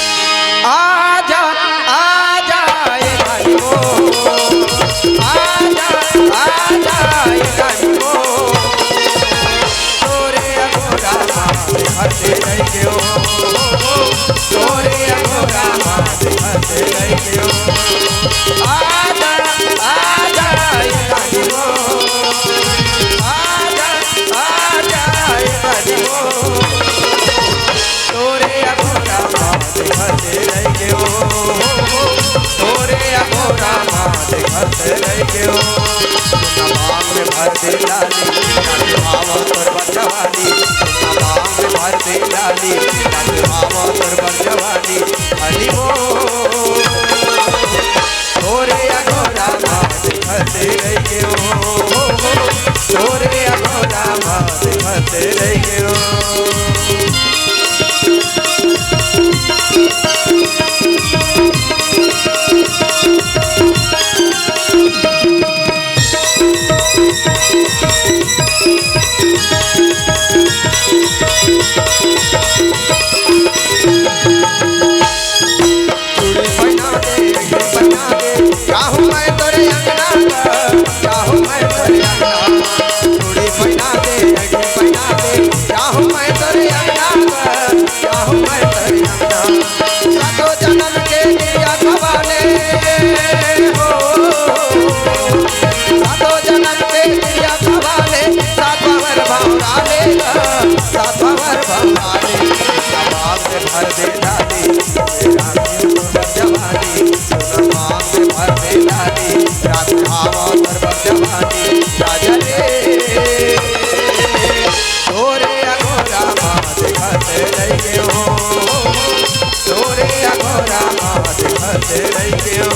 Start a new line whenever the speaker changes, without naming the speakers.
आजा आजा ये गानियो आजा आजा ये गानियो तोरे अगोरा मारे हते रह गयो तोरे अगोरा मारे हते रह गयो आजा आजा ये गानियो आजा आजा ये गानियो तोरे अगोरा मारे हते रह गयो तोरे अगोरा मारे हते रह गयो नमाम में भर दे लाली नाम तोर बचवानी नमाम में भर दे लाली नाम तोर बचवानी हरि बोल तोरे अगोरा मारे हते रह गयो तोरे अगोरा मारे हते रह गयो चाहूं मैं तोरे अंगना चाहूं मैं तोरे अंगना चूड़ी पहना दे पहना दे चाहूं मैं तोरे अंगना चाहूं मैं तोरे अंगना सातों जन्म के दिया खवाले हो सातों जन्म के दिया खवाले सात बार भौराले सात बार भौराले नवाब से भर दे डाली जवानी नवाब से भर दे डाली रात भावा पर जवानी राजा रे तोरे अगोरा माते खते रह गयो तोरे अगोरा माते खते रह गयो